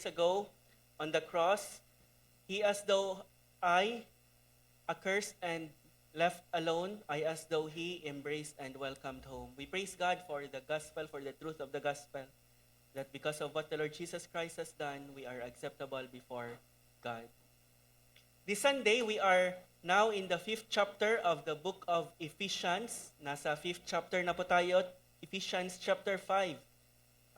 years ago on the cross, He as though I, accursed and left alone, I as though He embraced and welcomed home. We praise God for the gospel, for the truth of the gospel, that because of what the Lord Jesus Christ has done, we are acceptable before God. This Sunday, we are now in the 5th chapter of the book of Ephesians. Nasa 5th chapter na po tayo, Ephesians chapter 5.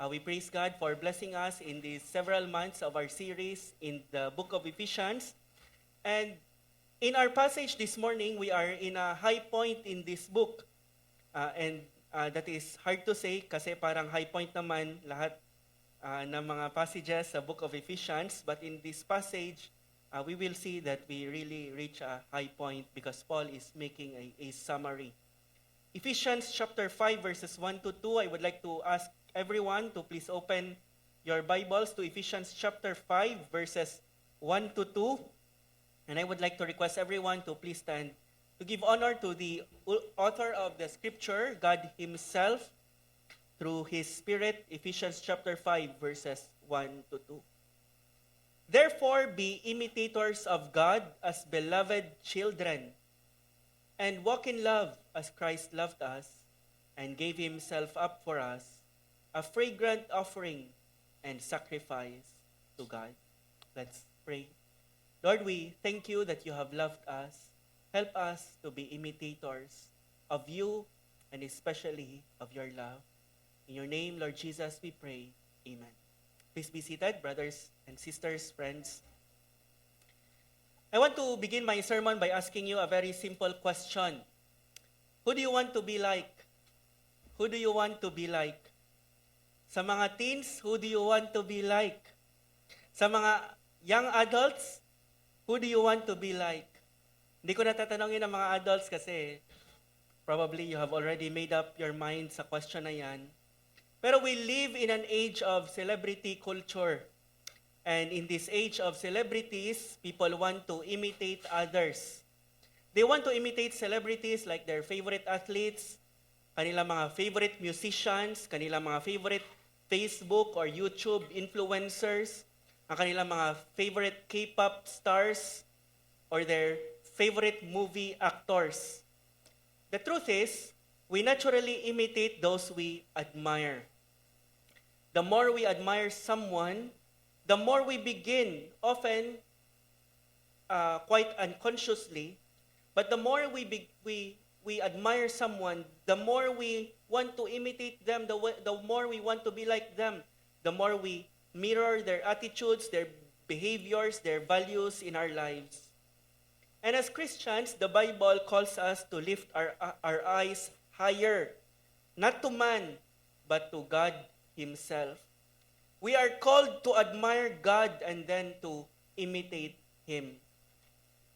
We praise God for blessing us in these several months of our series in the book of Ephesians. And in our passage this morning, we are in a high point in this book. And that is hard to say kasi parang high point naman lahat ng mga passages sa book of Ephesians. But in this passage, we will see that we really reach a high point because Paul is making a summary. Ephesians chapter 5 verses 1 to 2, I would like to ask everyone to please open your Bibles to Ephesians chapter 5 verses 1 to 2. And I would like to request everyone to please stand to give honor to the author of the scripture, God Himself, through His Spirit. Ephesians chapter 5 verses 1 to 2. Therefore, be imitators of God as beloved children, and walk in love as Christ loved us and gave Himself up for us, a fragrant offering and sacrifice to God. Let's pray. Lord, we thank You that You have loved us. Help us to be imitators of You and especially of Your love. In Your name, Lord Jesus, we pray. Amen. Please be seated, brothers and sisters, friends. I want to begin my sermon by asking you a very simple question. Who do you want to be like? Who do you want to be like? Sa mga teens, who do you want to be like? Sa mga young adults, who do you want to be like? Hindi ko natatanungin ang mga adults kasi probably you have already made up your mind sa question na yan. Pero we live in an age of celebrity culture. And in this age of celebrities, people want to imitate others. They want to imitate celebrities like their favorite athletes, kanilang mga favorite musicians, kanilang mga favorite Facebook or YouTube influencers, ang kanilang mga favorite K-pop stars, or their favorite movie actors. The truth is, we naturally imitate those we admire. The more we admire someone, the more we begin, often quite unconsciously, but the more we admire someone, the more we want to imitate them, the more we want to be like them, the more we mirror their attitudes, their behaviors, their values in our lives. And as Christians, the Bible calls us to lift our eyes higher, not to man, but to God Himself. We are called to admire God and then to imitate Him.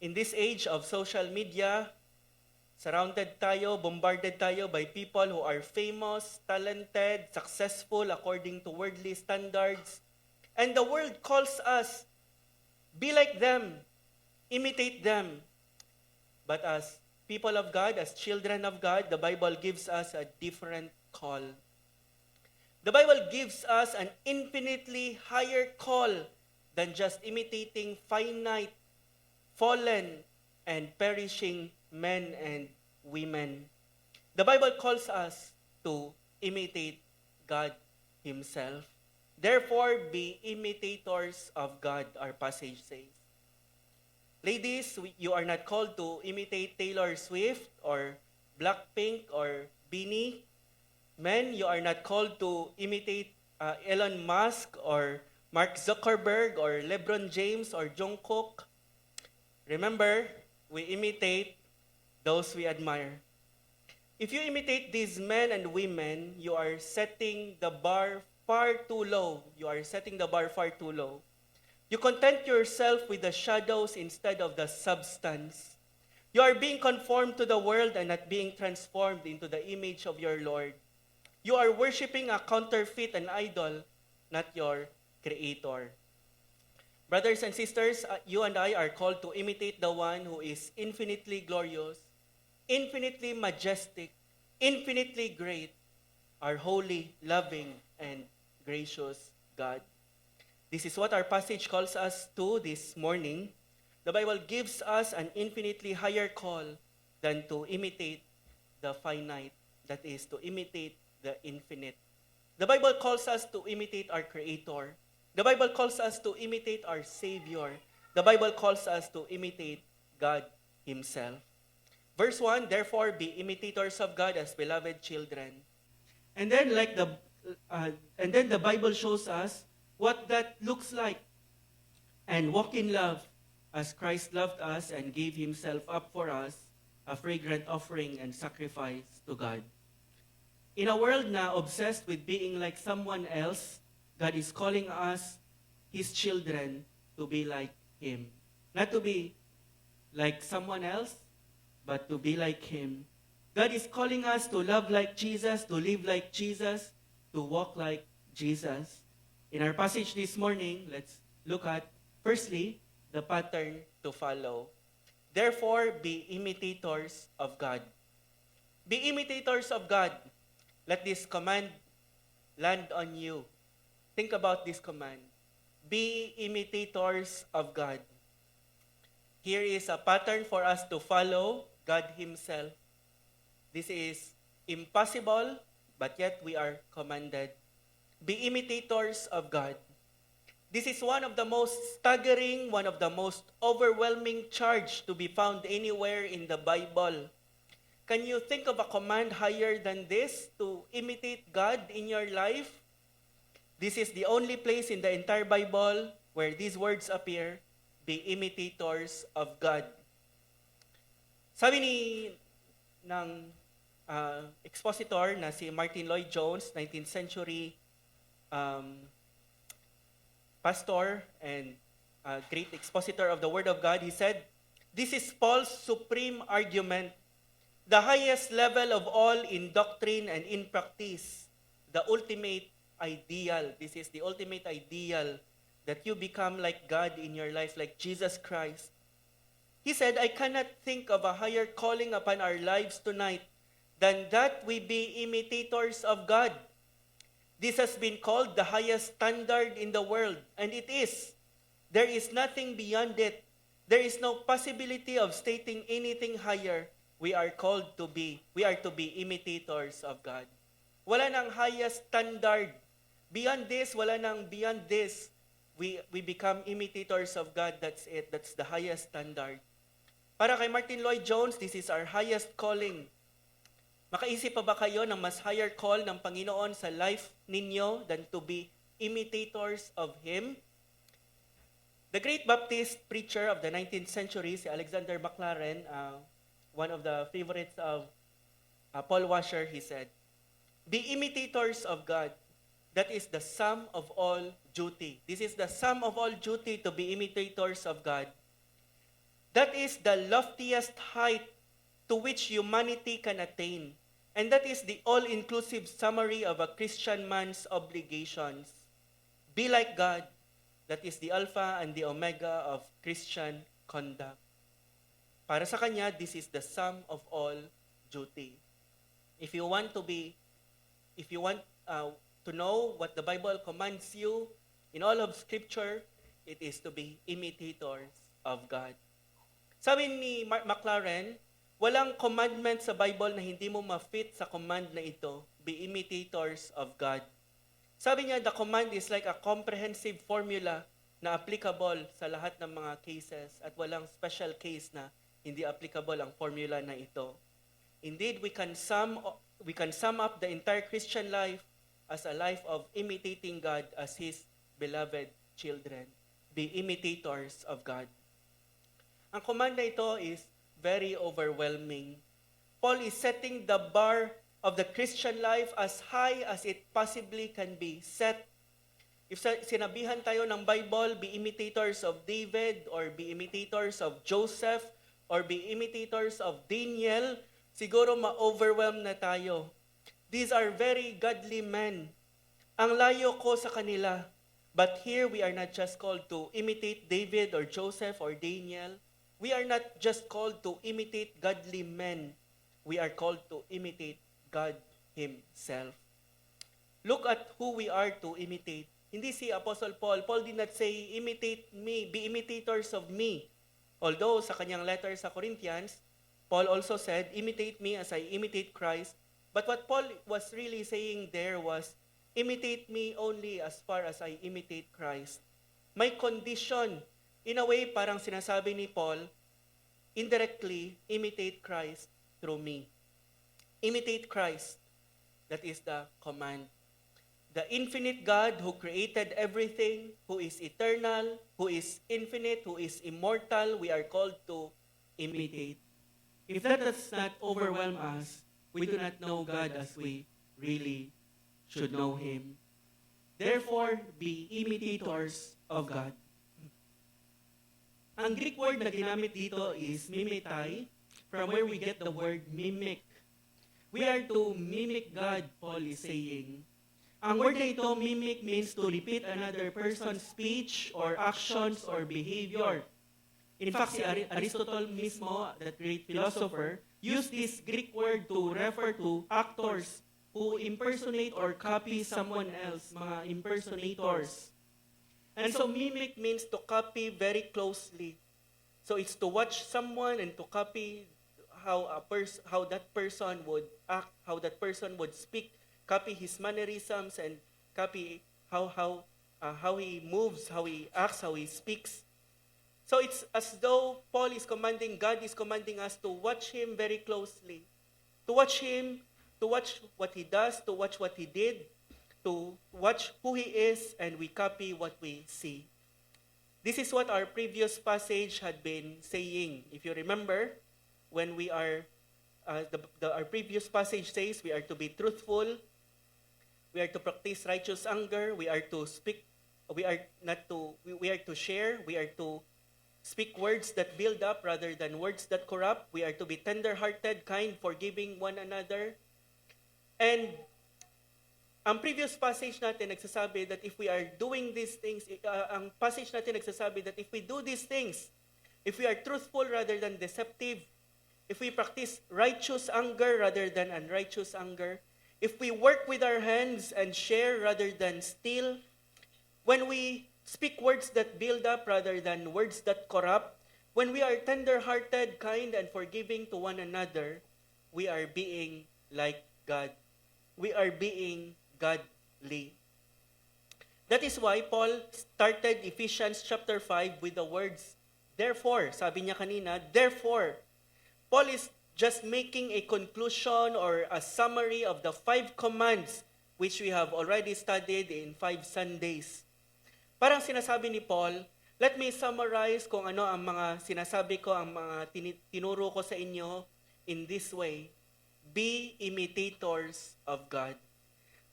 In this age of social media, surrounded tayo, bombarded tayo by people who are famous, talented, successful according to worldly standards. And the world calls us, be like them, imitate them. But as people of God, as children of God, the Bible gives us a different call. The Bible gives us an infinitely higher call than just imitating finite, fallen, and perishing men and women. The Bible calls us to imitate God Himself. Therefore, be imitators of God, our passage says. Ladies, you are not called to imitate Taylor Swift or Blackpink or Beanie. Men, you are not called to imitate Elon Musk or Mark Zuckerberg or LeBron James or Jungkook. Remember, we imitate those we admire. If you imitate these men and women, you are setting the bar far too low. You are setting the bar far too low. You content yourself with the shadows instead of the substance. You are being conformed to the world and not being transformed into the image of your Lord. You are worshiping a counterfeit, an idol, not your Creator. Brothers and sisters, you and I are called to imitate the one who is infinitely glorious, infinitely majestic, infinitely great, our holy, loving, and gracious God. This is what our passage calls us to this morning. The Bible gives us an infinitely higher call than to imitate the finite, that is, to imitate the infinite. The Bible calls us to imitate our Creator. The Bible calls us to imitate our Savior. The Bible calls us to imitate God Himself. Verse 1, therefore be imitators of God as beloved children. And then the Bible shows us what that looks like. And walk in love as Christ loved us and gave Himself up for us, a fragrant offering and sacrifice to God. In a world na obsessed with being like someone else, God is calling us, His children, to be like Him. Not to be like someone else, but to be like Him. God is calling us to love like Jesus, to live like Jesus, to walk like Jesus. In our passage this morning, let's look at, firstly, the pattern to follow. Therefore, be imitators of God. Be imitators of God. Let this command land on you. Think about this command. Be imitators of God. Here is a pattern for us to follow God Himself. This is impossible, but yet we are commanded. Be imitators of God. This is one of the most staggering, one of the most overwhelming charge to be found anywhere in the Bible. Can you think of a command higher than this to imitate God in your life? This is the only place in the entire Bible where these words appear, be imitators of God. Sabi ng expositor na si Martin Lloyd-Jones, 19th century pastor and great expositor of the Word of God, he said, this is Paul's supreme argument, the highest level of all in doctrine and in practice, the ultimate ideal. This is the ultimate ideal, that you become like God in your life, like Jesus Christ. He said, I cannot think of a higher calling upon our lives tonight than that we be imitators of God. This has been called the highest standard in the world, and it is. There is nothing beyond it. There is no possibility of stating anything higher. We are to be imitators of God. Wala nang highest standard. Beyond this, wala nang beyond this. We become imitators of God. That's it. That's the highest standard. Para kay Martin Lloyd-Jones, this is our highest calling. Makaisip pa ba kayo ng mas higher call ng Panginoon sa life ninyo than to be imitators of Him? The great Baptist preacher of the 19th century, si Alexander Maclaren, one of the favorites of Paul Washer, he said, be imitators of God. That is the sum of all duty. This is the sum of all duty, to be imitators of God. That is the loftiest height to which humanity can attain. And that is the all-inclusive summary of a Christian man's obligations. Be like God. That is the alpha and the omega of Christian conduct. Para sa Kanya, this is the sum of all duty. If you want to know what the Bible commands you in all of Scripture, it is to be imitators of God. Sabi ni Maclaren, walang commandment sa Bible na hindi mo ma-fit sa command na ito, be imitators of God. Sabi niya, the command is like a comprehensive formula na applicable sa lahat ng mga cases at walang special case na hindi applicable ang formula na ito. Indeed, we can sum up the entire Christian life as a life of imitating God as His beloved children. Be imitators of God. Ang command na ito is very overwhelming. Paul is setting the bar of the Christian life as high as it possibly can be set. If sinabihan tayo ng Bible, be imitators of David, or be imitators of Joseph, or be imitators of Daniel, siguro ma-overwhelm na tayo. These are very godly men. Ang layo ko sa kanila. But here we are not just called to imitate David or Joseph or Daniel. We are not just called to imitate godly men. We are called to imitate God Himself. Look at who we are to imitate. Hindi si Apostle Paul. Paul did not say, imitate me, be imitators of me. Although sa kanyang letter sa Corinthians, Paul also said, imitate me as I imitate Christ. But what Paul was really saying there was, imitate me only as far as I imitate Christ. May condition. In a way, parang sinasabi ni Paul, indirectly, imitate Christ through me. Imitate Christ. That is the command. The infinite God who created everything, who is eternal, who is infinite, who is immortal, we are called to imitate. If that does not overwhelm us, we do not know God as we really should know Him. Therefore, be imitators of God. Ang Greek word na ginamit dito is mimetai, from where we get the word mimic. We are to mimic God, Paul is saying. Ang word na ito, mimic, means to repeat another person's speech or actions or behavior. In fact, si Aristotle mismo, that great philosopher, used this Greek word to refer to actors who impersonate or copy someone else, mga impersonators. And so mimic means to copy very closely. So it's to watch someone and to copy how that person would act, how that person would speak, copy his mannerisms and copy how he moves, how he acts, how he speaks. So it's as though Paul is commanding, God is commanding us to watch him very closely. To watch him, to watch what he does, to watch what he did, to watch who he is, and we copy what we see. This is what our previous passage had been saying. If you remember, when we are, our previous passage says we are to be truthful, we are to practice righteous anger, we are to speak, we are to share, we are to speak words that build up rather than words that corrupt. We are to be tender-hearted, kind, forgiving one another. And ang previous passage natin nagsasabi that if we are doing these things, ang passage natin nagsasabi that if we do these things, if we are truthful rather than deceptive, if we practice righteous anger rather than unrighteous anger, if we work with our hands and share rather than steal, when we speak words that build up rather than words that corrupt, when we are tender-hearted, kind, and forgiving to one another, we are being like God. We are being godly. That is why Paul started Ephesians chapter 5 with the words, therefore. Sabi niya kanina, therefore. Paul is just making a conclusion or a summary of the 5 commands which we have already studied in 5 Sundays. Parang sinasabi ni Paul, let me summarize kung ano ang mga sinasabi ko, ang mga tinuro ko sa inyo in this way. Be imitators of God.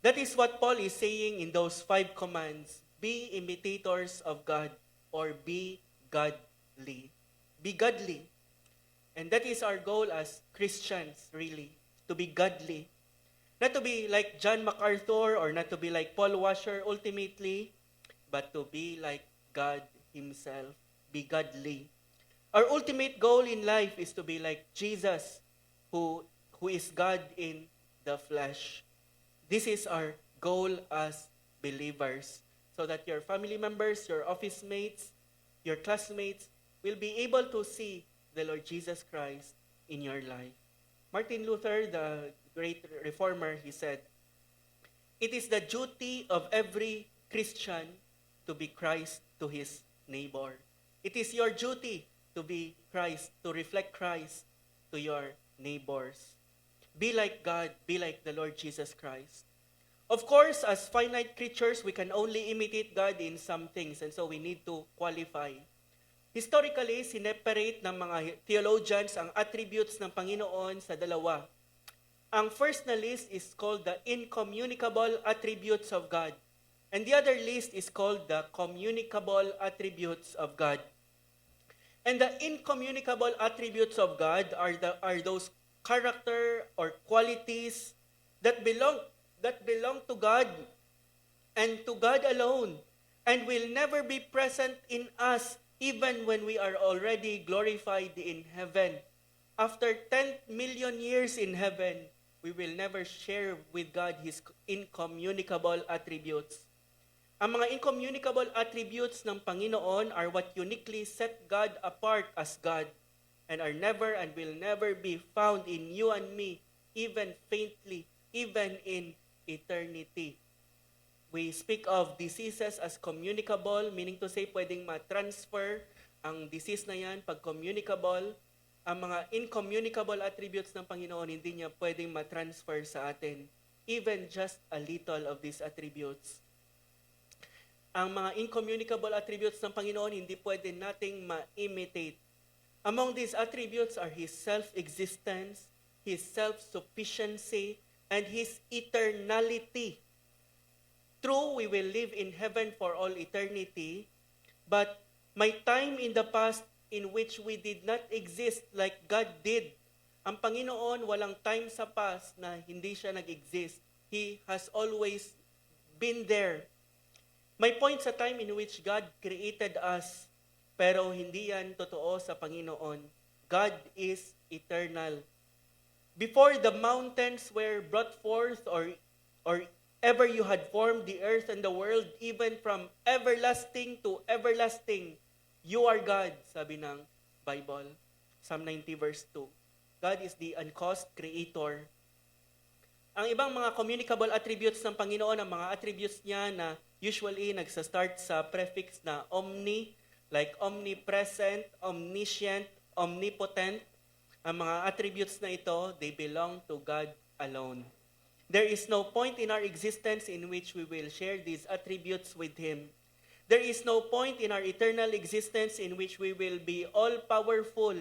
That is what Paul is saying in those 5 commands. Be imitators of God or be godly. Be godly. And that is our goal as Christians, really, to be godly. Not to be like John MacArthur or not to be like Paul Washer ultimately, but to be like God Himself. Be godly. Our ultimate goal in life is to be like Jesus, who is God in the flesh. This is our goal as believers, so that your family members, your office mates, your classmates will be able to see the Lord Jesus Christ in your life. Martin Luther, the great reformer, he said, it is the duty of every Christian to be Christ to his neighbor. It is your duty to be Christ, to reflect Christ to your neighbors. Be like God, be like the Lord Jesus Christ. Of course, as finite creatures, we can only imitate God in some things, and so we need to qualify. Historically, sineparate ng mga theologians ang attributes ng Panginoon sa dalawa. Ang first na list is called the incommunicable attributes of God. And the other list is called the communicable attributes of God. And the incommunicable attributes of God are those character or qualities that belong to God and to God alone, and will never be present in us even when we are already glorified in heaven. After 10 million years in heaven, we will never share with God His incommunicable attributes. Ang mga incommunicable attributes ng Panginoon are what uniquely set God apart as God and are never and will never be found in you and me, even faintly, even in eternity. We speak of diseases as communicable, meaning to say pwedeng ma-transfer ang disease na yan pag communicable. Ang mga incommunicable attributes ng Panginoon, hindi niya pwedeng ma-transfer sa atin, even just a little of these attributes. Ang mga incommunicable attributes ng Panginoon, hindi pwede nating ma-imitate. Among these attributes are His self-existence, His self-sufficiency, and His eternality. True, we will live in heaven for all eternity, but may time in the past in which we did not exist like God did. Ang Panginoon, walang time sa past na hindi siya nag-exist. He has always been there. May point sa time in which God created us, pero hindi yan totoo sa Panginoon. God is eternal. Before the mountains were brought forth or ever you had formed the earth and the world, even from everlasting to everlasting, you are God, sabi ng Bible. Psalm 90 verse 2. God is the uncaused creator. Ang ibang mga communicable attributes ng Panginoon, ang mga attributes niya na usually nagsa-start sa prefix na omni, like omnipresent, omniscient, omnipotent. Ang mga attributes na ito, they belong to God alone. There is no point in our existence in which we will share these attributes with Him. There is no point in our eternal existence in which we will be all-powerful,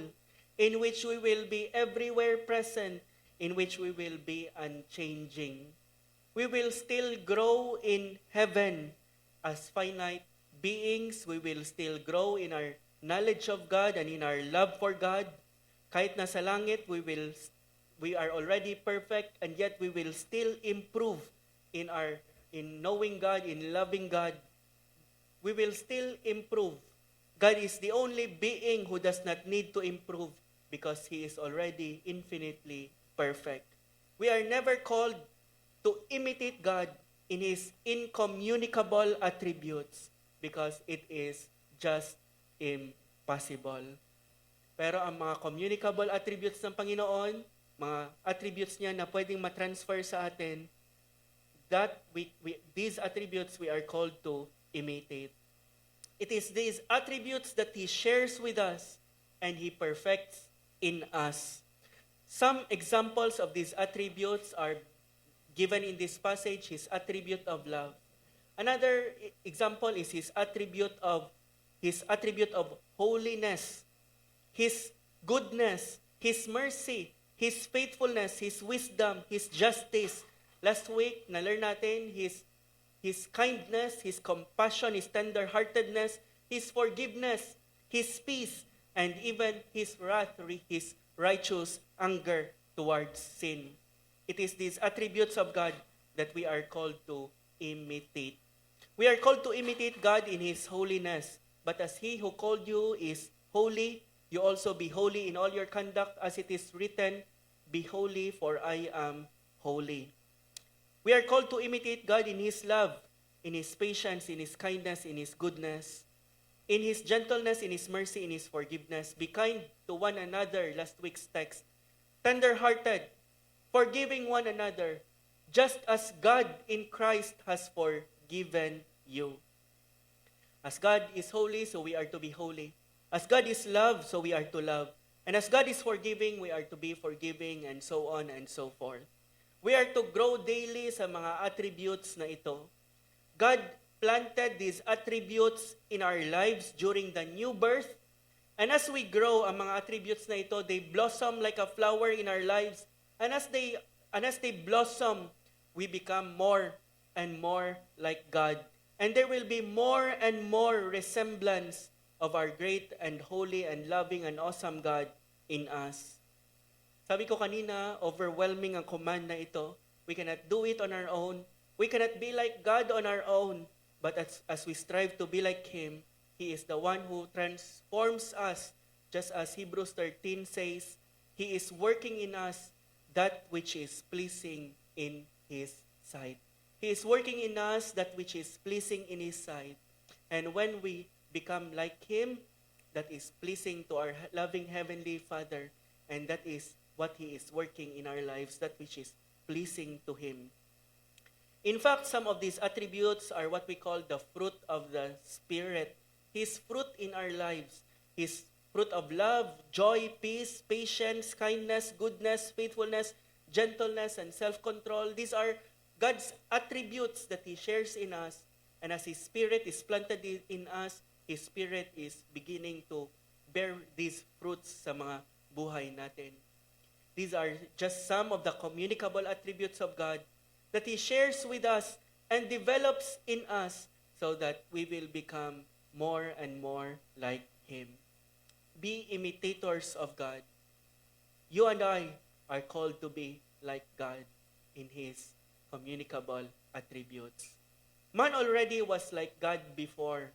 in which we will be everywhere present, in which we will be unchanging. We will still grow in heaven as finite beings. We will still grow in our knowledge of God and in our love for God. Kahit nasa langit, we are already perfect, and yet we will still improve in knowing God, in loving God. We will still improve. God is the only being who does not need to improve because He is already infinitely perfect. We are never called to imitate God in His incommunicable attributes because it is just impossible. Pero ang mga communicable attributes ng Panginoon, mga attributes niya na pwedeng matransfer sa atin, these attributes we are called to imitate. It is these attributes that He shares with us and He perfects in us. Some examples of these attributes are given in this passage: His attribute of love. Another example is His attribute of holiness, His goodness, His mercy, His faithfulness, His wisdom, His justice. Last week, na-learn natin His kindness, His compassion, His tender-heartedness, His forgiveness, His peace, and even His wrath, His righteous anger towards sin. It is these attributes of God that we are called to imitate. We are called to imitate God in His holiness. But as He who called you is holy, you also be holy in all your conduct, as it is written, "Be holy, for I am holy." We are called to imitate God in His love, in His patience, in His kindness, in His goodness, in His gentleness, in His mercy, in His forgiveness. Be kind to one another, last week's text. Tender-hearted, forgiving one another, just as God in Christ has forgiven you. As God is holy, so we are to be holy. As God is love, so we are to love. And as God is forgiving, we are to be forgiving, and so on and so forth. We are to grow daily sa mga attributes na ito. God planted these attributes in our lives during the new birth. And as we grow, ang mga attributes na ito, they blossom like a flower in our lives. And as they blossom, we become more and more like God. And there will be more and more resemblance of our great and holy and loving and awesome God in us. Sabi ko kanina, overwhelming ang command na ito. We cannot do it on our own. We cannot be like God on our own. But as we strive to be like Him, He is the one who transforms us. Just as Hebrews 13 says, He is working in us that which is pleasing in His sight. He is working in us that which is pleasing in His sight. And when we become like Him, that is pleasing to our loving Heavenly Father, and that is what He is working in our lives, that which is pleasing to Him. In fact, some of these attributes are what we call the fruit of the Spirit. His fruit in our lives. His fruit of love, joy, peace, patience, kindness, goodness, faithfulness, gentleness, and self-control. These are God's attributes that He shares in us. And as His Spirit is planted in us, His Spirit is beginning to bear these fruits sa mga buhay natin. These are just some of the communicable attributes of God that He shares with us and develops in us so that we will become more and more like Him. Be imitators of God. You and I are called to be like God in His communicable attributes. Man already was like God before.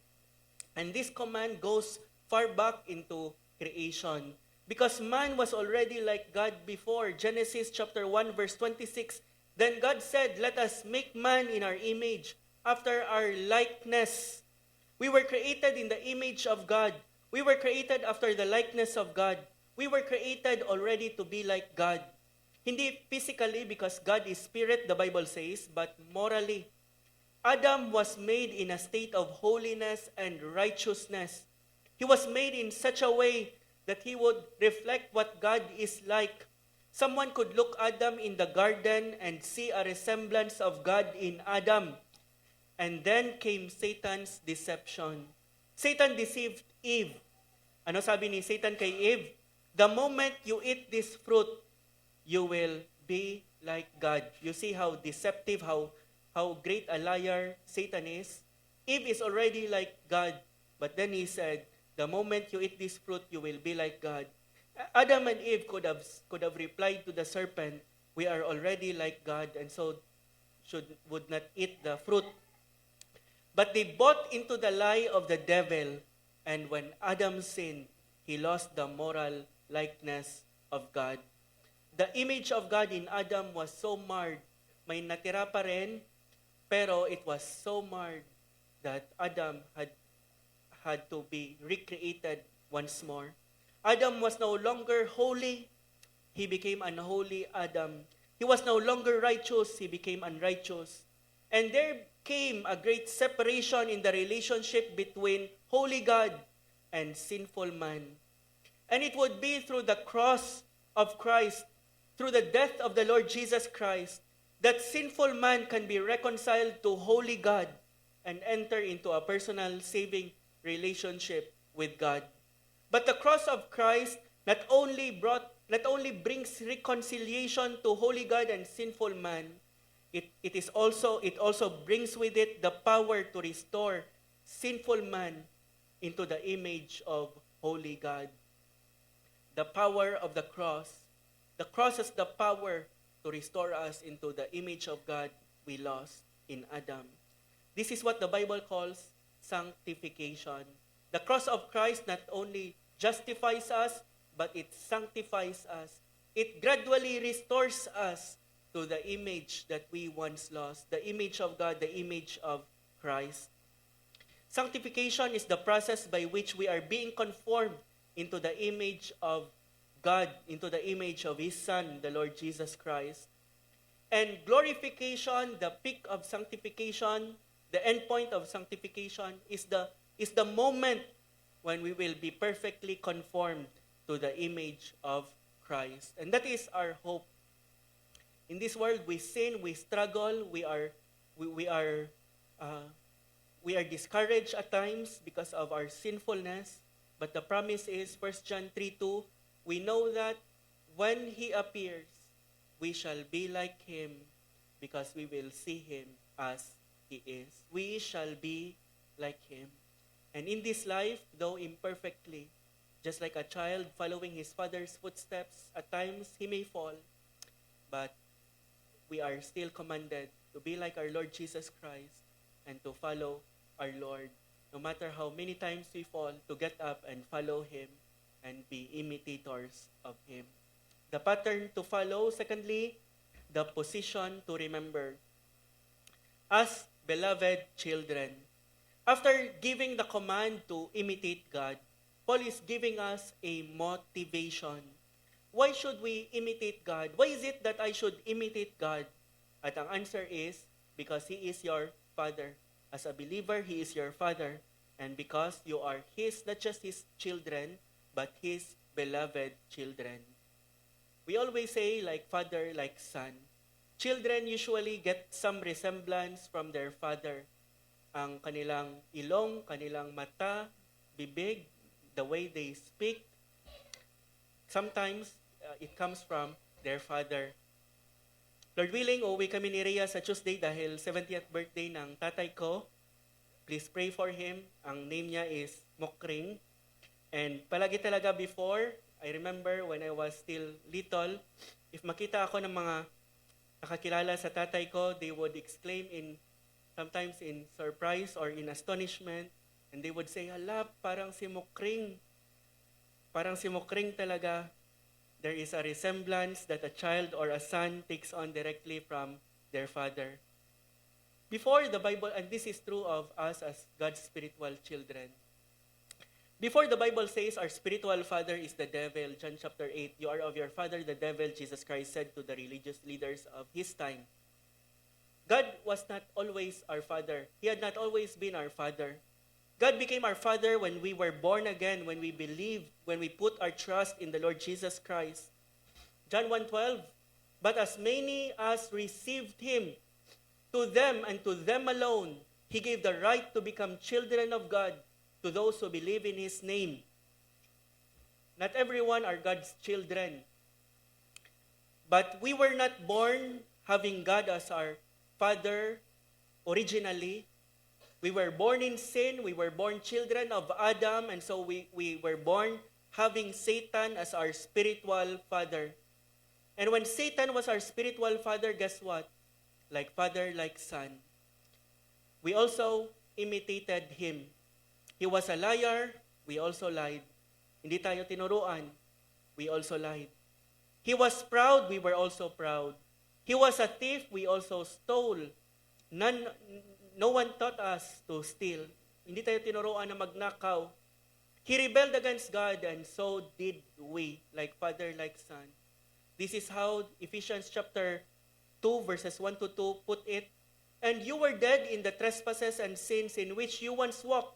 And this command goes far back into creation. Because man was already like God before. Genesis chapter 1 verse 26. Then God said, "Let us make man in our image, after our likeness." We were created in the image of God. We were created after the likeness of God. We were created already to be like God. Hindi physically because God is spirit, the Bible says, but morally. Adam was made in a state of holiness and righteousness. He was made in such a way that he would reflect what God is like. Someone could look Adam in the garden and see a resemblance of God in Adam. And then came Satan's deception. Satan deceived Eve. Ano sabi ni Satan kay Eve? The moment you eat this fruit, you will be like God. You see how deceptive, how great a liar Satan is? Eve is already like God. But then he said, the moment you eat this fruit, you will be like God. Adam and Eve could have replied to the serpent, we are already like God and so would not eat the fruit. But they bought into the lie of the devil, and when Adam sinned, he lost the moral likeness of God. The image of God in Adam was so marred. May natira pa rin, pero it was so marred that Adam had to be recreated once more. Adam was no longer holy. He became unholy Adam. He was no longer righteous. He became unrighteous. And there came a great separation in the relationship between holy God and sinful man. And it would be through the cross of Christ, through the death of the Lord Jesus Christ, that sinful man can be reconciled to holy God and enter into a personal saving relationship with God. But the cross of Christ not only brings reconciliation to holy God and sinful man, it also brings with it the power to restore sinful man into the image of holy God. The power of the cross. The cross has the power to restore us into the image of God we lost in Adam. This is what the Bible calls sanctification. The cross of Christ not only justifies us, but it sanctifies us. It gradually restores us to the image that we once lost, the image of God, the image of Christ. Sanctification is the process by which we are being conformed into the image of God, into the image of His Son, the Lord Jesus Christ. And glorification, the peak of sanctification, the end point of sanctification is the moment when we will be perfectly conformed to the image of Christ. And that is our hope. In this world, we sin, we struggle, we are discouraged at times because of our sinfulness. But the promise is 1 John 3:2, we know that when He appears, we shall be like Him because we will see Him as He is. We shall be like Him. And in this life, though imperfectly, just like a child following his father's footsteps, at times he may fall, but we are still commanded to be like our Lord Jesus Christ and to follow our Lord. No matter how many times we fall, to get up and follow Him and be imitators of Him. The pattern to follow, secondly, the position to remember. as beloved children. After giving the command to imitate God, Paul is giving us a motivation. Why should we imitate God? Why is it that I should imitate God? At ang answer is, because He is your Father. As a believer, He is your Father. And because you are His, not just His children, but His beloved children. We always say, like father, like son. Children usually get some resemblance from their father. Ang kanilang ilong, kanilang mata, bibig, the way they speak, sometimes it comes from their father. Lord willing, uuwi kami ni Rhea sa Tuesday dahil 70th birthday ng tatay ko. Please pray for him. Ang name niya is Mokring. And palagi talaga before, I remember when I was still little, if makita ako ng mga nakakilala sa tatay ko, they would exclaim sometimes in surprise or in astonishment, and they would say, hala, parang si Mokring. Parang si Mokring talaga. There is a resemblance that a child or a son takes on directly from their father. Before the Bible, and this is true of us as God's spiritual children, before the Bible says our spiritual father is the devil, John chapter 8, you are of your father the devil, Jesus Christ said to the religious leaders of his time. God was not always our father. He had not always been our father. God became our father when we were born again, when we believed, when we put our trust in the Lord Jesus Christ. John 1:12, but as many as received Him, to them and to them alone, He gave the right to become children of God, to those who believe in His name. Not everyone are God's children. But we were not born having God as our Father originally. We were born in sin. We were born children of Adam. And so we were born having Satan as our spiritual father. And when Satan was our spiritual father, guess what? Like father, like son. We also imitated him. He was a liar. We also lied. Hindi tayo tinuruan. We also lied. He was proud. We were also proud. He was a thief. We also stole. No one taught us to steal. Hindi tayo tinuruan na magnakaw. He rebelled against God, and so did we, like father, like son. This is how Ephesians chapter 2, verses 1 to 2 put it. And you were dead in the trespasses and sins in which you once walked,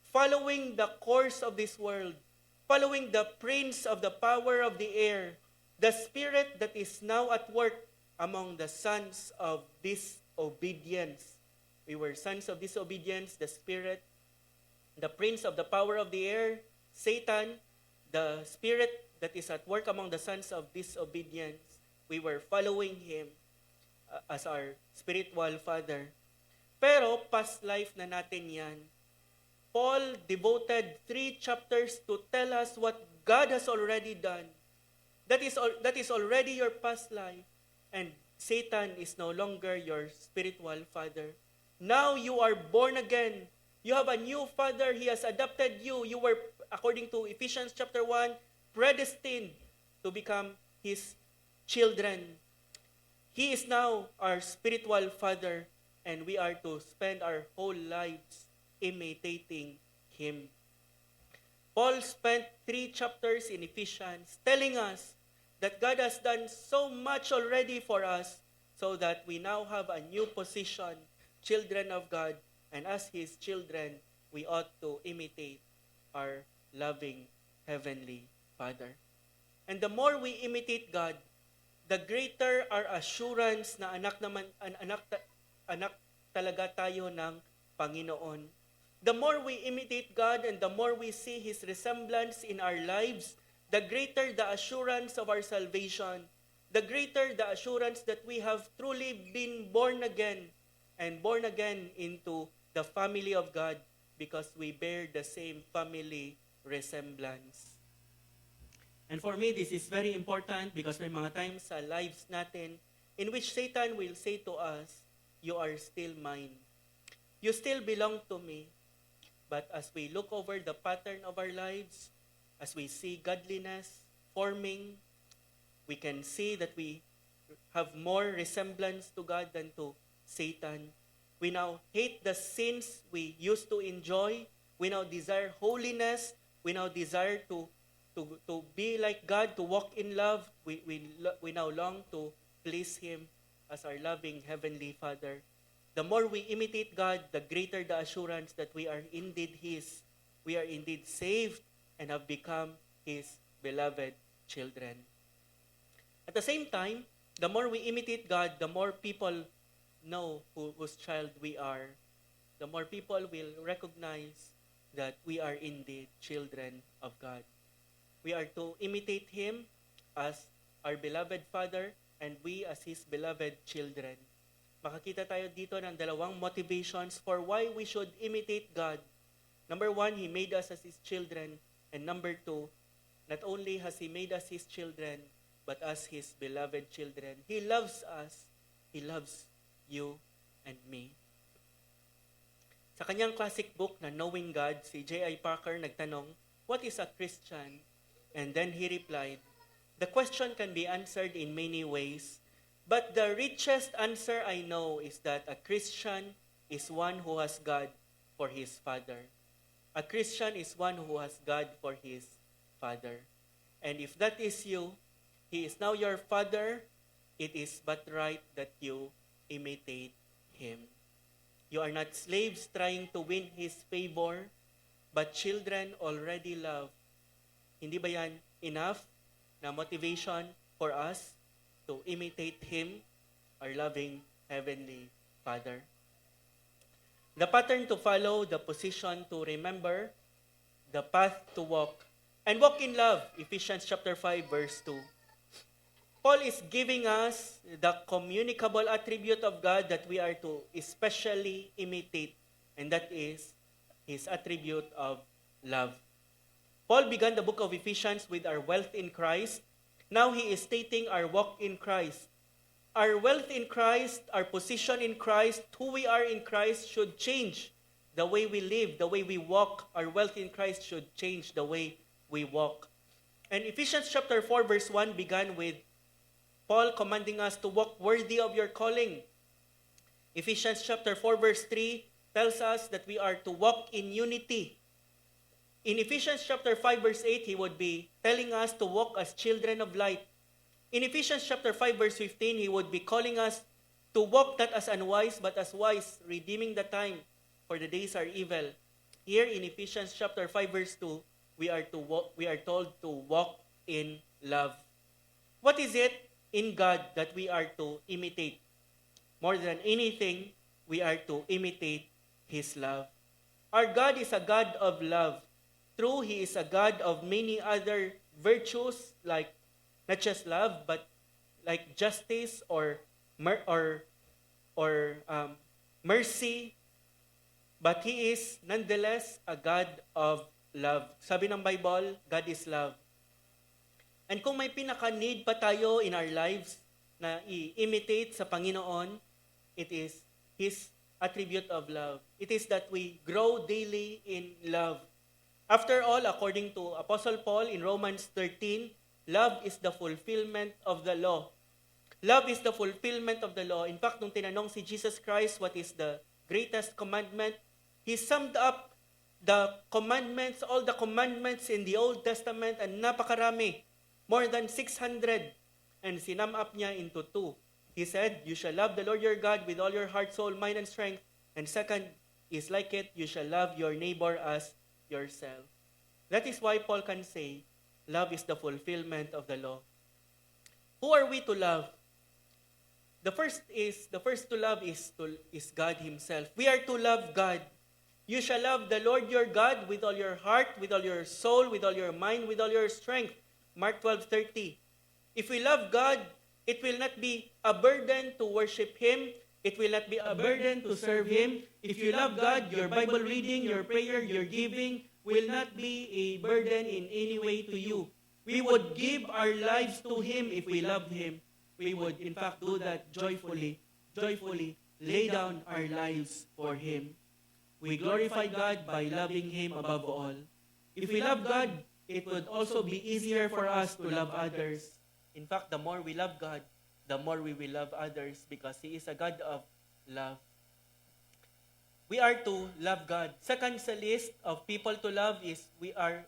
following the course of this world, following the prince of the power of the air, the spirit that is now at work among the sons of disobedience. We were sons of disobedience, the spirit, the prince of the power of the air, Satan, the spirit that is at work among the sons of disobedience. We were following him as our spiritual father. Pero past life na natin yan. Paul devoted 3 chapters to tell us what God has already done. That is already your past life. And Satan is no longer your spiritual father. Now you are born again. You have a new father. He has adopted you. You were, according to Ephesians chapter 1, predestined to become his children. He is now our spiritual father, and we are to spend our whole lives imitating him. Paul spent 3 chapters in Ephesians telling us that God has done so much already for us so that we now have a new position, children of God, and as his children, we ought to imitate our loving Heavenly Father. And the more we imitate God, the greater our assurance na anak talaga tayo ng Panginoon. The more we imitate God and the more we see His resemblance in our lives, the greater the assurance of our salvation, the greater the assurance that we have truly been born again and born again into the family of God because we bear the same family resemblance. And for me, this is very important because may mga times sa lives natin in which Satan will say to us, you are still mine. You still belong to me. But as we look over the pattern of our lives, as we see godliness forming, we can see that we have more resemblance to God than to Satan. We now hate the sins we used to enjoy. We now desire holiness. We now desire to be like God, to walk in love. We now long to please Him as our loving Heavenly Father. The more we imitate God, the greater the assurance that we are indeed His. We are indeed saved and have become His beloved children. At the same time, the more we imitate God, the more people know whose child we are. The more people will recognize that we are indeed children of God. We are to imitate Him as our beloved Father and we as His beloved children. Makakita tayo dito ng dalawang motivations for why we should imitate God. Number one, He made us as His children. And number two, not only has He made us His children, but as His beloved children. He loves us. He loves you and me. Sa kanyang classic book na Knowing God, si J.I. Packer nagtanong, what is a Christian? And then he replied, the question can be answered in many ways, but the richest answer I know is that a Christian is one who has God for his Father. A Christian is one who has God for his Father. And if that is you, He is now your Father, it is but right that you imitate Him. You are not slaves trying to win His favor, but children already love. Hindi ba yan enough na motivation for us to imitate Him, our loving Heavenly Father? The pattern to follow, the position to remember, the path to walk, and walk in love, Ephesians chapter 5, verse 2. Paul is giving us the communicable attribute of God that we are to especially imitate, and that is His attribute of love. Paul began the book of Ephesians with our wealth in Christ. Now he is stating our walk in Christ. Our wealth in Christ, our position in Christ, who we are in Christ should change the way we live, the way we walk. Our wealth in Christ should change the way we walk. And Ephesians chapter 4 verse 1 began with Paul commanding us to walk worthy of your calling. Ephesians chapter 4 verse 3 tells us that we are to walk in unity. In Ephesians chapter 5 verse 8, he would be telling us to walk as children of light. In Ephesians chapter 5 verse 15, he would be calling us to walk not as unwise but as wise, redeeming the time, for the days are evil. Here in Ephesians chapter 5 verse 2, we are told to walk in love. What is it in God that we are to imitate? More than anything, we are to imitate His love. Our God is a God of love. True, He is a God of many other virtues, like not just love, but like justice or mercy. But He is nonetheless a God of love. Sabi ng Bible, God is love. And kung may pinaka-need pa tayo in our lives na i-imitate sa Panginoon, it is His attribute of love. It is that we grow daily in love. After all, according to Apostle Paul in Romans 13, love is the fulfillment of the law. Love is the fulfillment of the law. In fact, nung tinanong si Jesus Christ what is the greatest commandment, He summed up the commandments, all the commandments in the Old Testament, and napakarami. More than 600, and sinum up niya into two. He said, you shall love the Lord your God with all your heart, soul, mind, and strength. And second is like it, you shall love your neighbor as yourself. That is why Paul can say, love is the fulfillment of the law. Who are we to love? The first to love is God Himself. We are to love God. You shall love the Lord your God with all your heart, with all your soul, with all your mind, with all your strength. Mark 12:30. If we love God, it will not be a burden to worship Him. It will not be a burden to serve Him. If you love God, your Bible reading, your prayer, your giving will not be a burden in any way to you. We would give our lives to Him if we love Him. We would, in fact, do that joyfully, lay down our lives for Him. We glorify God by loving Him above all. If we love God, it would also be easier for us to love others. In fact, the more we love God, the more we will love others because He is a God of love. we are to love God. Second sa list of people to love is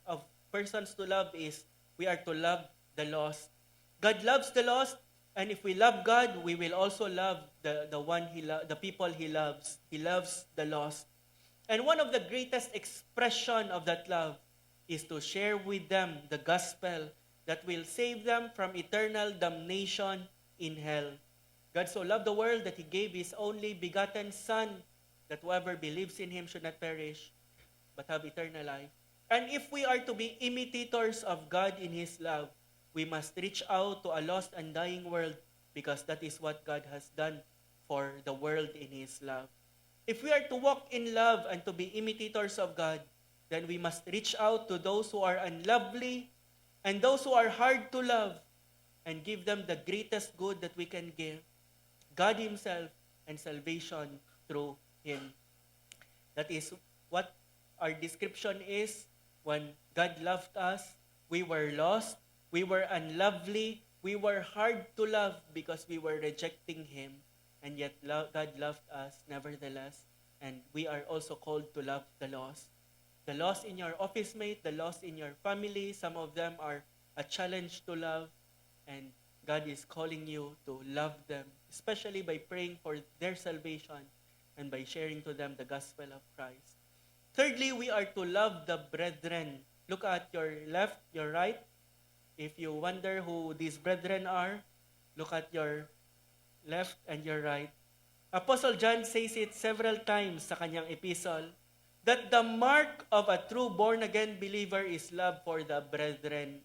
of persons to love is we are to love the lost. God loves the lost, and if we love God, we will also love the people He loves. He loves the lost. And one of the greatest expression of that love is to share with them the gospel that will save them from eternal damnation in hell. God so loved the world that He gave His only begotten Son, that whoever believes in Him should not perish, but have eternal life. And if we are to be imitators of God in His love, we must reach out to a lost and dying world, because that is what God has done for the world in His love. If we are to walk in love and to be imitators of God, then we must reach out to those who are unlovely and those who are hard to love and give them the greatest good that we can give, God Himself and salvation through Him. That is what our description is. When God loved us, we were lost, we were unlovely, we were hard to love because we were rejecting Him. And yet God loved us nevertheless. And we are also called to love the lost. The lost in your office mate, the lost in your family, some of them are a challenge to love. And God is calling you to love them, especially by praying for their salvation and by sharing to them the gospel of Christ. Thirdly, we are to love the brethren. Look at your left, your right. If you wonder who these brethren are, look at your left and your right. Apostle John says it several times sa kanyang epistle that the mark of a true born-again believer is love for the brethren.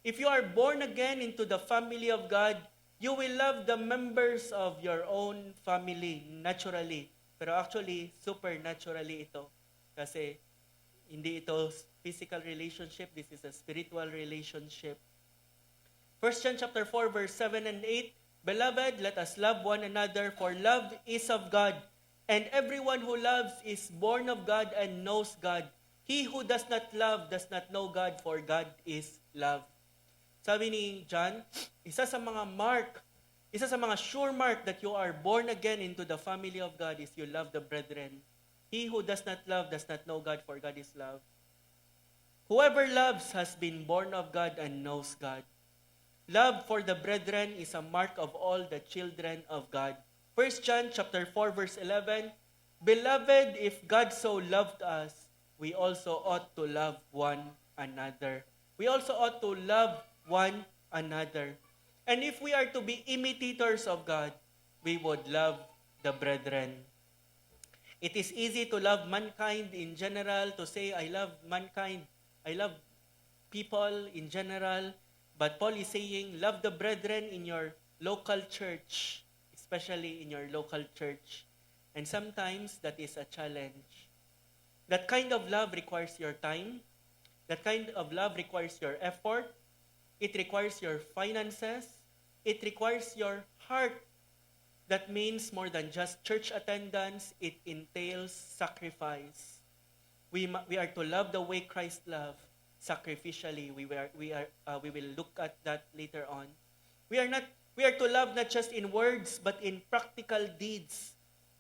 If you are born again into the family of God, you will love the members of your own family naturally. Pero actually, supernaturally ito. Kasi hindi ito physical relationship, this is a spiritual relationship. 1 John chapter 4, verse 7 and 8, Beloved, let us love one another, for love is of God, and everyone who loves is born of God and knows God. He who does not love does not know God, for God is love. Sabi ni John, isa sa mga sure mark that you are born again into the family of God is you love the brethren. He who does not love does not know God, for God is love. Whoever loves has been born of God and knows God. Love for the brethren is a mark of all the children of God. 1 John chapter 4, verse 11, Beloved, if God so loved us, we also ought to love one another. We also ought to love one another. And if we are to be imitators of God, we would love the brethren. It is easy to love mankind in general, to say, I love mankind, I love people in general. But Paul is saying, love the brethren in your local church, especially in your local church. And sometimes that is a challenge. That kind of love requires your time. That kind of love requires your effort. It requires your finances. It requires your heart. That means more than just church attendance. It entails sacrifice. We are to love the way Christ loved. Sacrificially, we will look at that later on. We are to love not just in words but in practical deeds.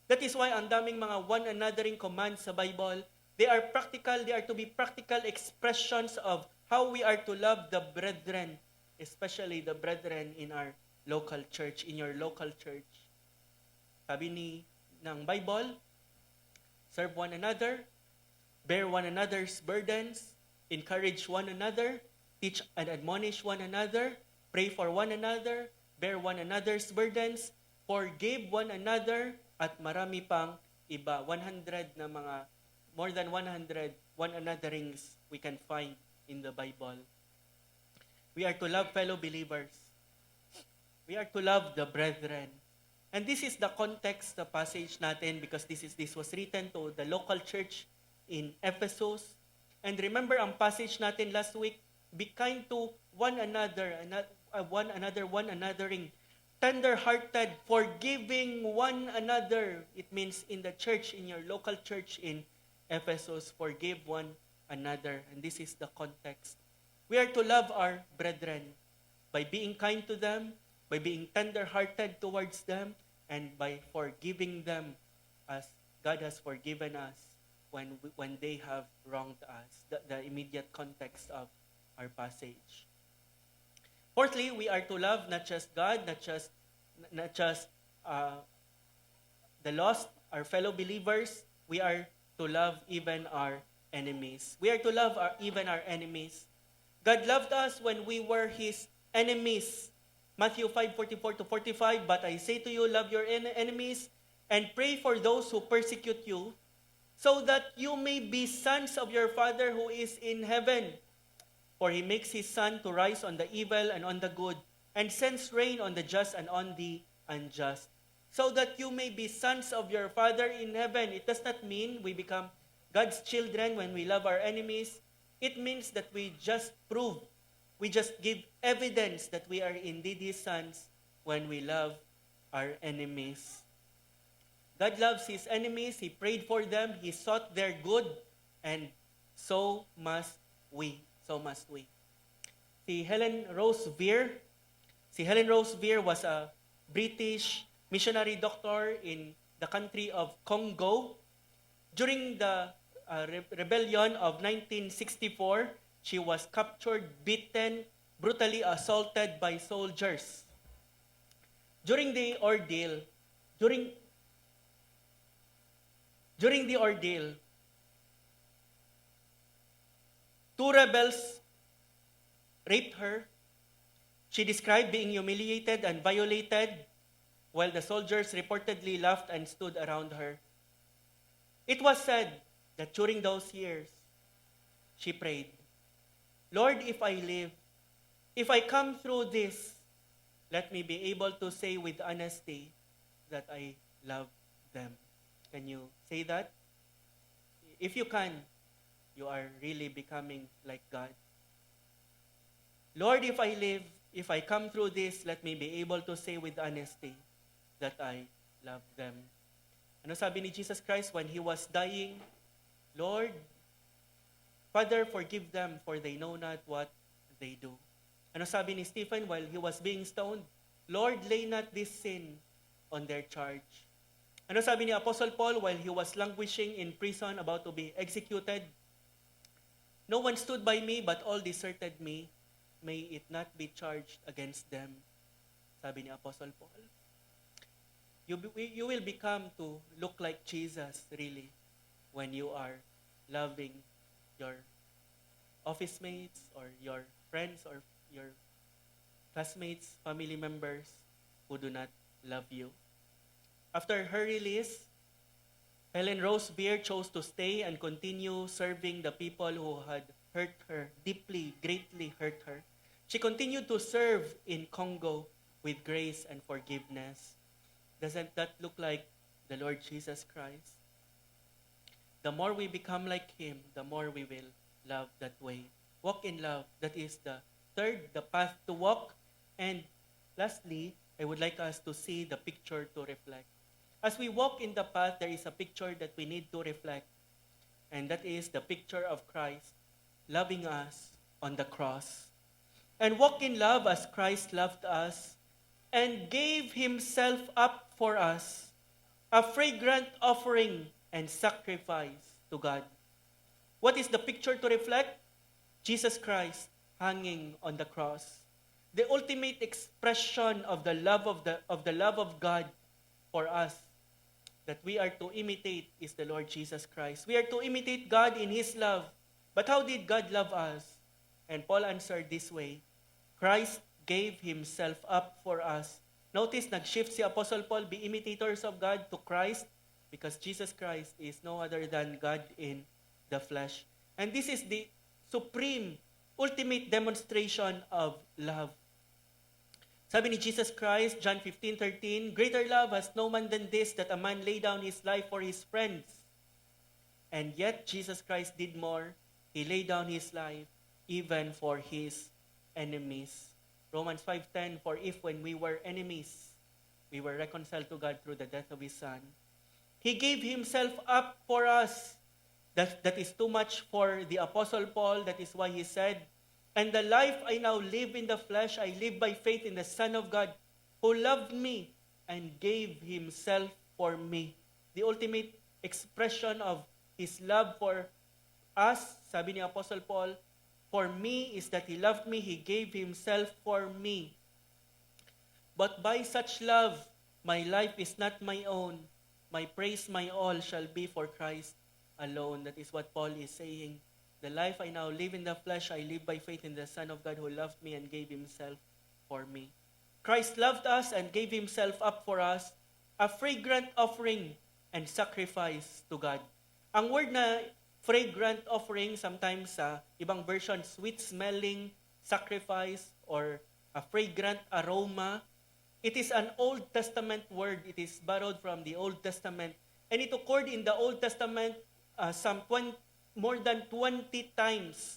That is why ang daming mga one anothering commands sa Bible, they are practical, they are to be practical expressions of how we are to love the brethren, especially the brethren in our local church, in your local church. Sabi ng Bible, serve one another, bear one another's burdens, encourage one another, teach and admonish one another, pray for one another, bear one another's burdens, forgive one another, at marami pang iba. More than 100 one anotherings we can find in the Bible. We are to love fellow believers. We are to love the brethren. And this is the context, the passage natin, because this was written to the local church in Ephesus. And remember ang passage natin last week, be kind to one another, one anothering, tender-hearted, forgiving one another. It means in the church, in your local church in Ephesus, forgive one another. And this is the context. We are to love our brethren by being kind to them, by being tender-hearted towards them, and by forgiving them as God has forgiven us when they have wronged us. The immediate context of our passage. Fourthly, we are to love not just God, not just uh, the lost, our fellow believers. We are to love even our enemies. We are to love even our enemies. God loved us when we were His enemies. Matthew 5:44 to 45, but I say to you, love your enemies and pray for those who persecute you, so that you may be sons of your Father who is in heaven. For He makes His sun to rise on the evil and on the good, and sends rain on the just and on the unjust, so that you may be sons of your Father in heaven. It does not mean we become God's children when we love our enemies. It means that we just give evidence that we are indeed His sons when we love our enemies. God loves His enemies. He prayed for them. He sought their good. And so must we. So must we. Si Helen Rose Vere was a British missionary doctor in the country of Congo. During the rebellion of 1964, she was captured, beaten, brutally assaulted by soldiers. During the ordeal, two rebels raped her. She described being humiliated and violated, while the soldiers reportedly laughed and stood around her. It was said that during those years, she prayed, Lord, if I live, if I come through this, let me be able to say with honesty that I love them. Can you say that? If you can, you are really becoming like God. Lord, if I live, if I come through this, let me be able to say with honesty that I love them. Ano sabi ni Jesus Christ when He was dying? Lord, Father, forgive them, for they know not what they do. Ano sabi ni Stephen while he was being stoned? Lord, lay not this sin on their charge. Ano sabi ni Apostle Paul while he was languishing in prison about to be executed? No one stood by me, but all deserted me. May it not be charged against them. Sabi ni Apostle Paul. You will become to look like Jesus, really, when you are loving your office mates or your friends or your classmates, family members who do not love you. After her release, Helen Rose Vere chose to stay and continue serving the people who had hurt her, deeply, greatly hurt her. She continued to serve in Congo with grace and forgiveness. Doesn't that look like the Lord Jesus Christ? The more we become like Him, the more we will love that way. Walk in love. That is the path to walk. And lastly, I would like us to see the picture to reflect. As we walk in the path, there is a picture that we need to reflect. And that is the picture of Christ loving us on the cross. And walk in love as Christ loved us and gave Himself up for us, a fragrant offering and sacrifice to God. What is the picture to reflect? Jesus Christ hanging on the cross. The ultimate expression of the love of God for us that we are to imitate is the Lord Jesus Christ. We are to imitate God in His love. But how did God love us? And Paul answered this way, Christ gave Himself up for us. Notice, nag-shift si Apostle Paul, be imitators of God to Christ, because Jesus Christ is no other than God in the flesh. And this is the supreme, ultimate demonstration of love. Sabi ni Jesus Christ, John 15:13, greater love has no man than this, that a man lay down his life for his friends. And yet, Jesus Christ did more. He laid down His life even for His enemies. Romans 5:10, for if when we were enemies, we were reconciled to God through the death of His Son, He gave Himself up for us. That is too much for the Apostle Paul. That is why he said, and the life I now live in the flesh, I live by faith in the Son of God, who loved me and gave Himself for me. The ultimate expression of His love for us. Sabi ni Apostle Paul, "For me is that He loved me, He gave Himself for me. But by such love, my life is not my own. My praise, my all shall be for Christ alone." That is what Paul is saying. The life I now live in the flesh, I live by faith in the Son of God who loved me and gave Himself for me. Christ loved us and gave Himself up for us, a fragrant offering and sacrifice to God. Ang word na fragrant offering, sometimes sa ibang version, sweet-smelling sacrifice or a fragrant aroma, it is an Old Testament word. It is borrowed from the Old Testament. And it occurred in the Old Testament more than 20 times.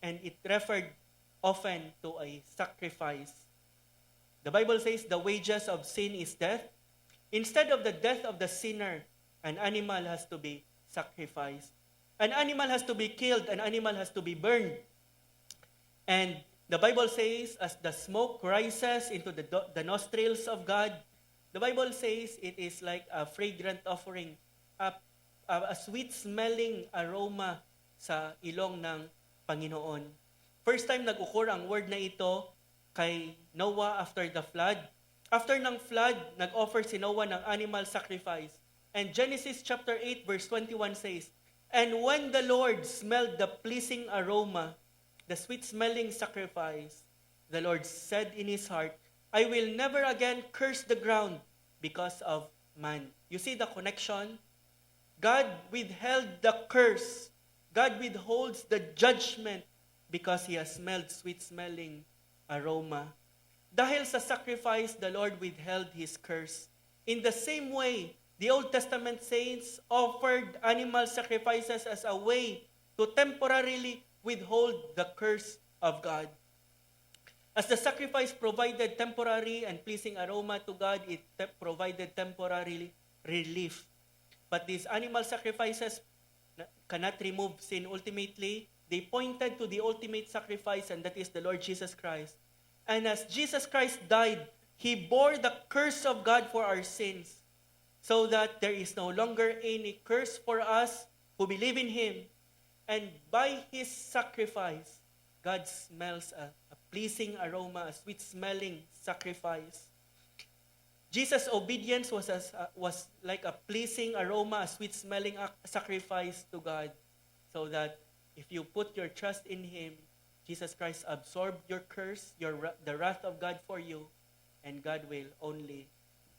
And it referred often to a sacrifice. The Bible says the wages of sin is death. Instead of the death of the sinner, an animal has to be sacrificed. An animal has to be killed. An animal has to be burned. And the Bible says, as the smoke rises into the nostrils of God, the Bible says it is like a fragrant offering, a sweet-smelling aroma sa ilong ng Panginoon. First time nag-occur ang word na ito kay Noah after the flood. After ng flood, nag-offer si Noah ng animal sacrifice. And Genesis chapter 8 verse 21 says, "And when the Lord smelled the pleasing aroma, the sweet-smelling sacrifice, the Lord said in His heart, I will never again curse the ground because of man." You see the connection? God withheld the curse. God withholds the judgment because He has smelled sweet-smelling aroma. Dahil sa sacrifice, the Lord withheld His curse. In the same way, the Old Testament saints offered animal sacrifices as a way to temporarily withhold the curse of God. As the sacrifice provided temporary and pleasing aroma to God, it provided temporary relief. But these animal sacrifices cannot remove sin ultimately. They pointed to the ultimate sacrifice, and that is the Lord Jesus Christ. And as Jesus Christ died, He bore the curse of God for our sins, so that there is no longer any curse for us who believe in Him. And by His sacrifice, God smells a pleasing aroma, a sweet-smelling sacrifice. Jesus' obedience was like a pleasing aroma, a sweet-smelling sacrifice to God, so that if you put your trust in Him, Jesus Christ absorbed your curse, the wrath of God for you, and God will only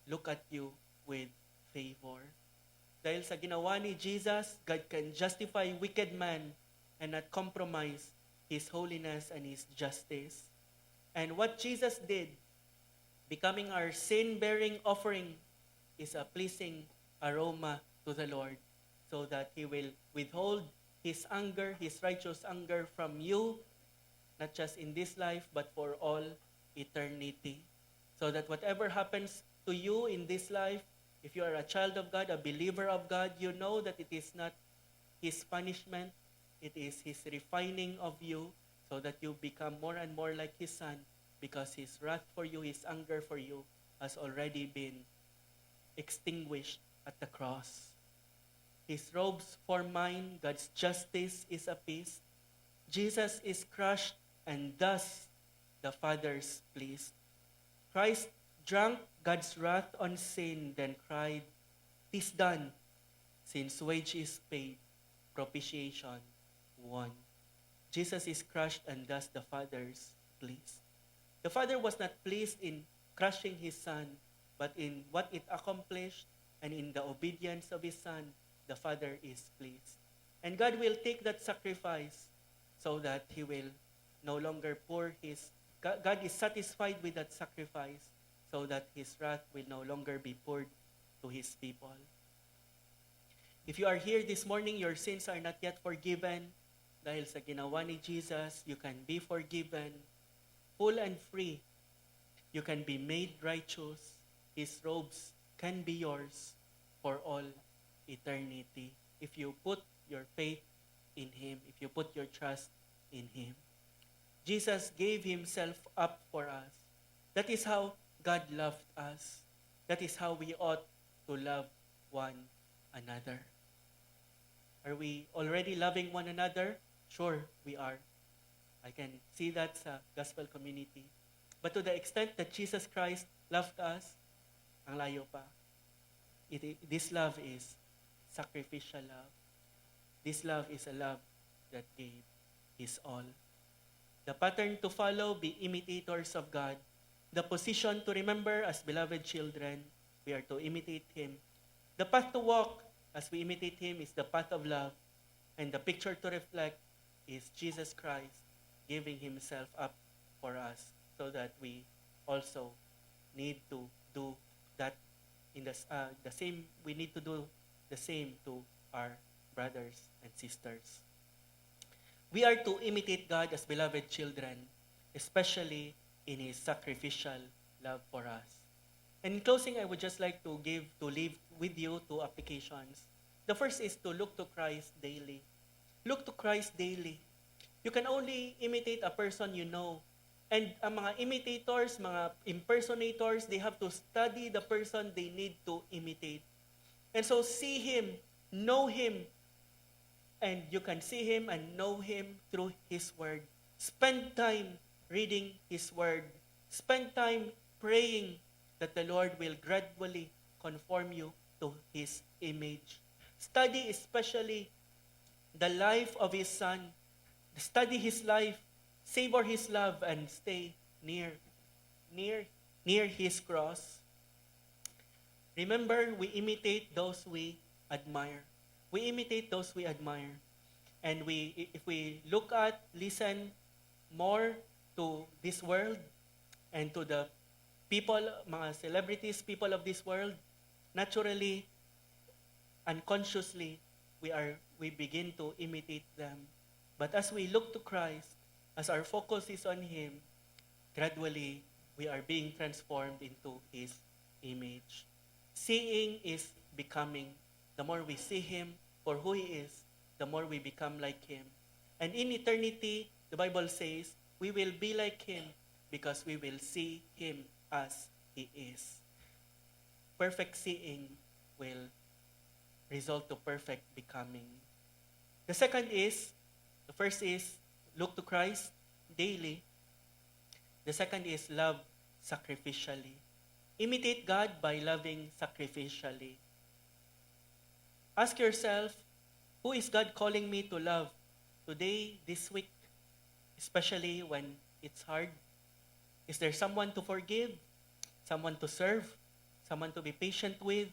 look at you with favor. Dahil sa ginawa ni Jesus, God can justify wicked man and not compromise His holiness and His justice. And what Jesus did, becoming our sin-bearing offering, is a pleasing aroma to the Lord, so that He will withhold His anger, His righteous anger from you, not just in this life, but for all eternity. So that whatever happens to you in this life, if you are a child of God, a believer of God, you know that it is not His punishment, it is His refining of you, so that you become more and more like His Son, because His wrath for you, His anger for you, has already been extinguished at the cross. His robes for mine, God's justice is appeased. Jesus is crushed, and thus the Father's pleased. Christ drank God's wrath on sin, then cried, "'Tis done," since wage is paid, propitiation won. Jesus is crushed, and thus the Father's pleased. The Father was not pleased in crushing His Son, but in what it accomplished, and in the obedience of His Son, the Father is pleased. And God will take that sacrifice so that He will no longer pour God is satisfied with that sacrifice, so that His wrath will no longer be poured to His people. If you are here this morning, your sins are not yet forgiven, dahil sa ginawa ni Jesus, you can be forgiven, full and free. You can be made righteous. His robes can be yours for all eternity if you put your faith in Him, if you put your trust in Him. Jesus gave Himself up for us. That is how God loved us. That is how we ought to love one another. Are we already loving one another? Sure, we are. I can see that sa gospel community. But to the extent that Jesus Christ loved us, ang layo pa. This love is sacrificial love. This love is a love that gave His all. The pattern to follow, be imitators of God. The position to remember as beloved children, we are to imitate Him. The path to walk as we imitate Him is the path of love. And the picture to reflect is Jesus Christ giving Himself up for us so that we also need to do that in the same, we need to do the same to our brothers and sisters. We are to imitate God as beloved children, especially in His sacrificial love for us. And in closing, I would just like to leave with you two applications. The first is to look to Christ daily. Look to Christ daily. You can only imitate a person you know. And ang mga imitators, mga impersonators, they have to study the person they need to imitate. And so see Him, know Him, and you can see Him and know Him through His Word. Spend time reading His Word. Spend time praying that the Lord will gradually conform you to His image. Study especially the life of His Son. Study His life, savor His love, and stay near His cross. Remember, we imitate those we admire. We imitate those we admire. And if we listen more to this world and to the people, mga celebrities, people of this world, naturally, unconsciously, we begin to imitate them. But as we look to Christ, as our focus is on Him, gradually, we are being transformed into His image. Seeing is becoming. The more we see Him for who He is, the more we become like Him. And in eternity, the Bible says, we will be like Him because we will see Him as He is. Perfect seeing will result to perfect becoming. The first is look to Christ daily. The second is love sacrificially. Imitate God by loving sacrificially. Ask yourself, who is God calling me to love today, this week, especially when it's hard? Is there someone to forgive, someone to serve, someone to be patient with,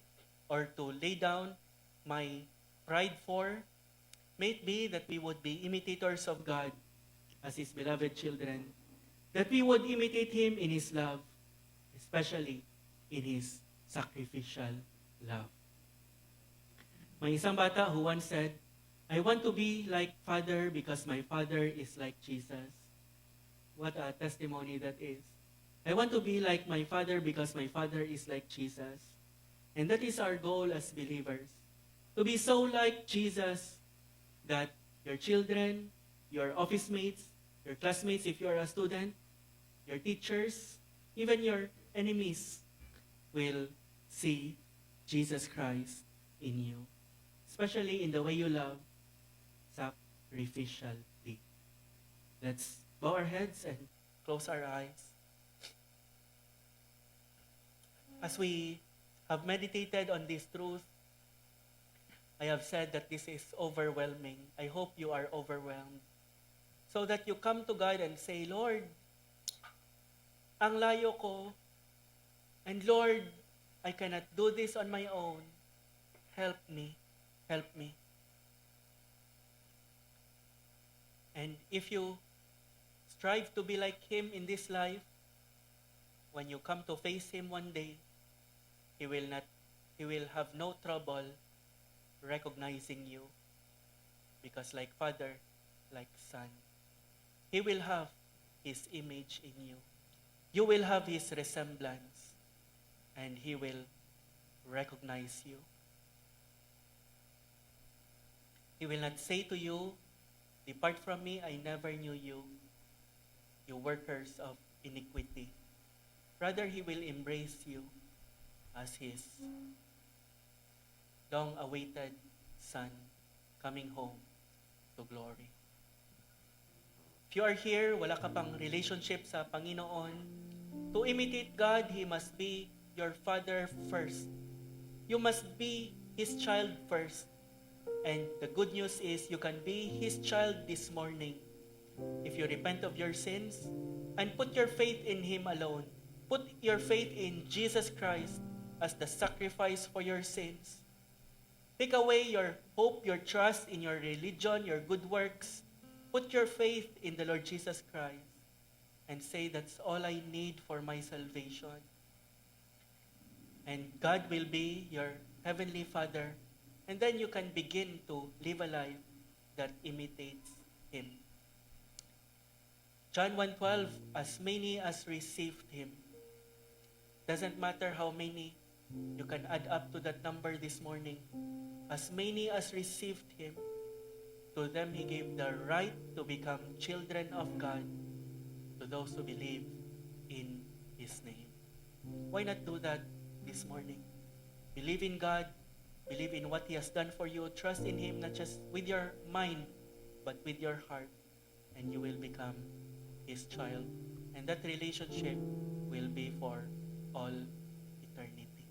or to lay down my pride for? May it be that we would be imitators of God as His beloved children, that we would imitate Him in His love, especially in His sacrificial love. May isang bata who once said, I want to be like Father because my Father is like Jesus. What a testimony that is. I want to be like my Father because my Father is like Jesus. And that is our goal as believers. To be so like Jesus that your children, your office mates, your classmates if you are a student, your teachers, even your enemies will see Jesus Christ in you. Especially in the way you love sacrificially. Let's bow our heads and close our eyes. As we have meditated on this truth, I have said that this is overwhelming. I hope you are overwhelmed. So that you come to God and say, Lord, ang layo ko, and Lord, I cannot do this on my own. Help me. Help me. And if you strive to be like Him in this life, when you come to face Him one day, He will have no trouble recognizing you. Because like Father, like Son, He will have His image in you. You will have His resemblance, and He will recognize you. He will not say to you, depart from me, I never knew you, you workers of iniquity. Rather, He will embrace you as His long-awaited Son. coming home to glory. If you are here, wala ka pang relationship sa Panginoon, to imitate God, He must be your father first. You must be His child first. And the good news is you can be His child this morning. If you repent of your sins and put your faith in Him alone, put your faith in Jesus Christ as the sacrifice for your sins. Take away your hope, your trust in your religion, your good works. Put your faith in the Lord Jesus Christ and say, that's all I need for my salvation. And God will be your Heavenly Father. And then you can begin to live a life that imitates Him. John 1:12, as many as received Him. Doesn't matter how many, you can add up to that number this morning. As many as received Him, to them He gave the right to become children of God, to those who believe in His name. Why not do that this morning? Believe in God, believe in what He has done for you, trust in Him, not just with your mind, but with your heart, and you will become His child. And that relationship will be for all eternity.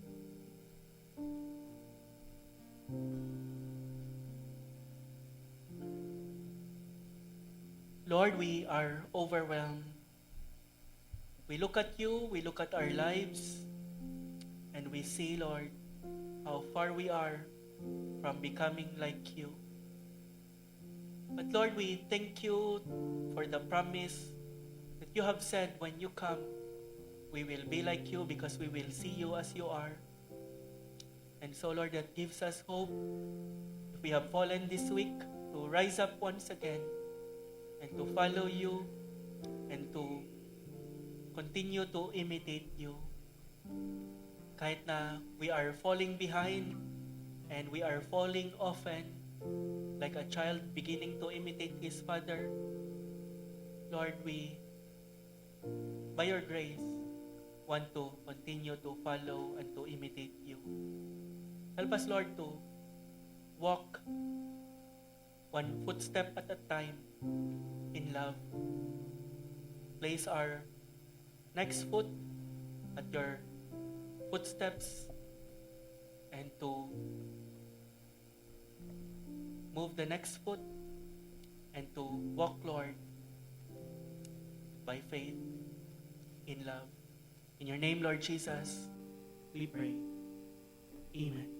Lord, we are overwhelmed. We look at you, we look at our lives, and we see, Lord, how far we are from becoming like you. But Lord, we thank you for the promise that you have said, when you come, we will be like you because we will see you as you are. And so, Lord, that gives us hope. If we have fallen this week, to rise up once again and to follow you and to continue to imitate you. Kahit na we are falling behind and we are falling often, like a child beginning to imitate his father, Lord, we, by your grace, want to continue to follow and to imitate you. Help us, Lord, to walk one footstep at a time in love. Place our next foot at your footsteps and to move the next foot and to walk, Lord, by faith in love. In your name, Lord Jesus, we pray. Amen.